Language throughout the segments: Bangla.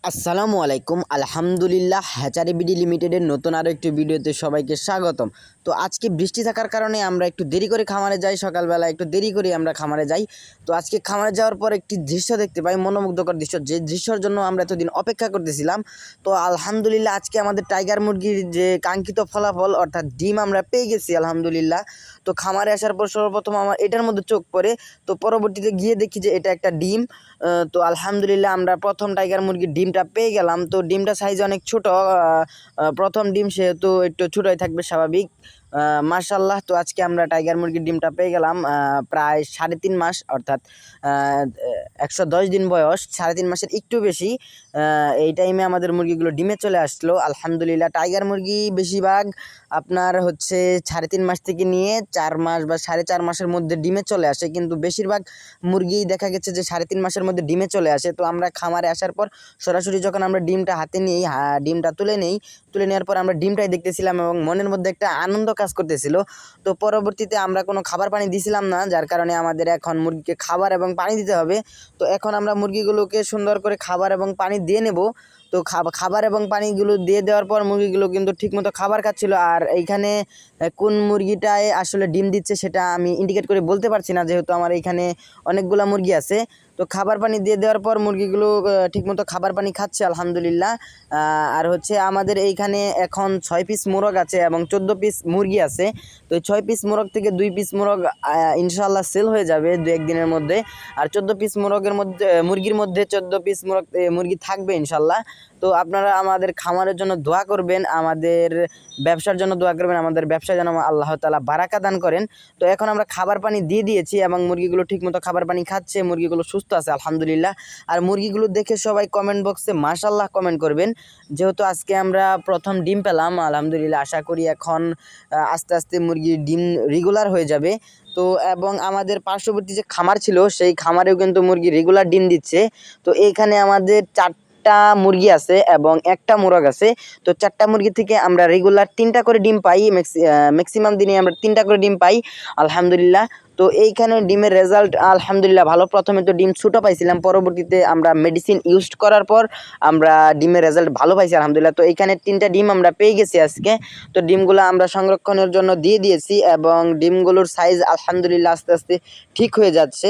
আসসালামু আলাইকুম। আলহামদুলিল্লাহ, হ্যাচারি বিডি লিমিটেডের নতুন আরও একটি ভিডিওতে সবাইকে স্বাগতম। তো আজকে বৃষ্টি থাকার কারণে আমরা একটু দেরি করে খামারে যাই, সকালবেলা একটু দেরি করে আমরা খামারে যাই। তো আজকে খামারে যাওয়ার পর একটি দৃশ্য দেখতে পাই, মনোমুগ্ধকর দৃশ্য, যে দৃশ্যের জন্য আমরা এতদিন অপেক্ষা করতেছিলাম। তো আলহামদুলিল্লাহ, আজকে আমাদের টাইগার মুরগির যে কাঙ্ক্ষিত ফলাফল অর্থাৎ ডিম আমরা পেয়ে গেছি আলহামদুলিল্লাহ। তো খামারে আসার পর সর্বপ্রথম আমার এটার মধ্যে চোখ পড়ে, তো পরবর্তীতে গিয়ে দেখি যে এটা একটা ডিম। তো আলহামদুলিল্লাহ, আমরা প্রথম টাইগার মুরগির ডিমটা পেয়ে গেলাম। তো ডিমটা সাইজ অনেক ছোট, প্রথম ডিম সেহেতু একটু ছোটোই থাকবে স্বাভাবিক। মাশাল্লাহ, তো আজকে আমরা টাইগার মুরগির ডিমটা পেয়ে গেলাম। প্রায় 3.5 মাস, অর্থাৎ 110 দিন বয়স, 3.5 মাসের একটু বেশি। এই টাইমে আমাদের মুরগিগুলো ডিমে চলে আসলো আলহামদুলিল্লাহ। টাইগার মুরগি বেশিরভাগ আপনার হচ্ছে 3.5 মাস থেকে নিয়ে 4 মাস বা 4.5 মাসের মধ্যে ডিমে চলে আসে, কিন্তু বেশিরভাগ মুরগি দেখা গেছে যে 3.5 মাসের মধ্যে ডিমে চলে আসে। তো আমরা খামারে আসার পর সরাসরি যখন আমরা ডিমটা হাতে নিই, ডিমটা তুলে নেওয়ার পর আমরা ডিমটাই দেখতেছিলাম এবং মনের মধ্যে একটা আনন্দ কাজ করতেছিল। তো পরবর্তীতে আমরা কোনো খাবার পানি দিছিলাম না, যার কারণে আমাদের এখন মুরগিকে খাবার এবং পানি দিতে হবে। তো এখন আমরা মুরগিগুলোকে সুন্দর করে খাবার এবং পানি দিয়ে নেব। তো খাবার এবং পানিগুলো দিয়ে দেওয়ার পর মুরগিগুলো কিন্তু ঠিকমতো খাবার খাচ্ছিল। আর এইখানে কোন মুরগিটায় আসলে ডিম দিচ্ছে সেটা আমি ইন্ডিকেট করে বলতে পারছি না, যেহেতু আমার এইখানে অনেকগুলা মুরগি আছে। তো খাবার পানি দিয়ে দেওয়ার পর মুরগিগুলো ঠিকমতো খাবার পানি খাচ্ছে আলহামদুলিল্লাহ। আর হচ্ছে আমাদের এইখানে এখন 6 পিস মোরগ আছে এবং 14 পিস মুরগি আছে। তো 6 পিস মোরগ থেকে 2 পিস মোরগ ইনশাল্লাহ সেল হয়ে যাবে 2-1 দিনের মধ্যে। আর 14 পিস মুরগির মধ্যে 14 পিস মুরগি থাকবে ইনশাল্লাহ। তো আপনারা আমাদের খামারের জন্য দোয়া করবেন, আমাদের ব্যবসার জন্য দোয়া করবেন, আমাদের ব্যবসা যেন আল্লাহ তাআলা বারাকা দান করেন। তো এখন আমরা খাবার পানি দিয়ে দিয়েছি এবং মুরগিগুলো ঠিকমতো খাবার পানি খাচ্ছে, মুরগিগুলো সুস্থ আছে আলহামদুলিল্লাহ। আর মুরগিগুলো দেখে সবাই কমেন্ট বক্সে মাশাআল্লাহ কমেন্ট করবেন, যেহেতু আজকে আমরা প্রথম ডিম পেলাম আলহামদুলিল্লাহ। আশা করি এখন আস্তে আস্তে মুরগির ডিম রেগুলার হয়ে যাবে। তো এবং আমাদের পার্শ্ববর্তী যে খামার ছিল সেই খামারেও কিন্তু মুরগি রেগুলার ডিম দিচ্ছে। তো এইখানে আমাদের 4টা মুরগি আছে এবং একটা মোরগ আছে। তো 4টা মুরগি থেকে আমরা রেগুলার 3টা করে ডিম পাই, ম্যাক্সিমাম দিনে আমরা 3টা করে ডিম পাই আলহামদুলিল্লাহ। তো এইখানে ডিমের রেজাল্ট আলহামদুলিল্লাহ ভালো। প্রথমে তো ডিম ছোটো পাইছিলাম, পরবর্তীতে আমরা মেডিসিন ইউজ করার পর আমরা ডিমের রেজাল্ট ভালো পাইছি আলহামদুলিল্লাহ। তো এইখানে 3টা ডিম আমরা পেয়ে গেছি আজকে। তো ডিমগুলো আমরা সংরক্ষণের জন্য দিয়ে দিয়েছি এবং ডিমগুলোর সাইজ আলহামদুলিল্লাহ আস্তে আস্তে ঠিক হয়ে যাচ্ছে।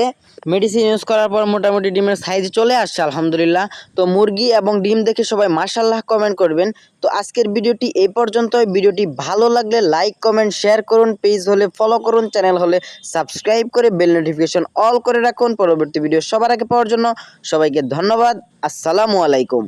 মেডিসিন ইউজ করার পর মোটামুটি ডিমের সাইজ চলে আসছে আলহামদুলিল্লাহ। তো মুরগি এবং ডিম দেখে সবাই মাশাআল্লাহ কমেন্ট করবেন। তো আজকের ভিডিওটি এই পর্যন্তই। ভিডিওটি ভালো লাগলে লাইক কমেন্ট শেয়ার করুন, পেজ হলে ফলো করুন, চ্যানেল হলে সাবস্ক্রাইব করে বেল নোটিফিকেশন অল করে রাখুন পরবর্তী ভিডিও সবার আগে পাওয়ার জন্য। সবাইকে ধন্যবাদ। আসসালামু আলাইকুম।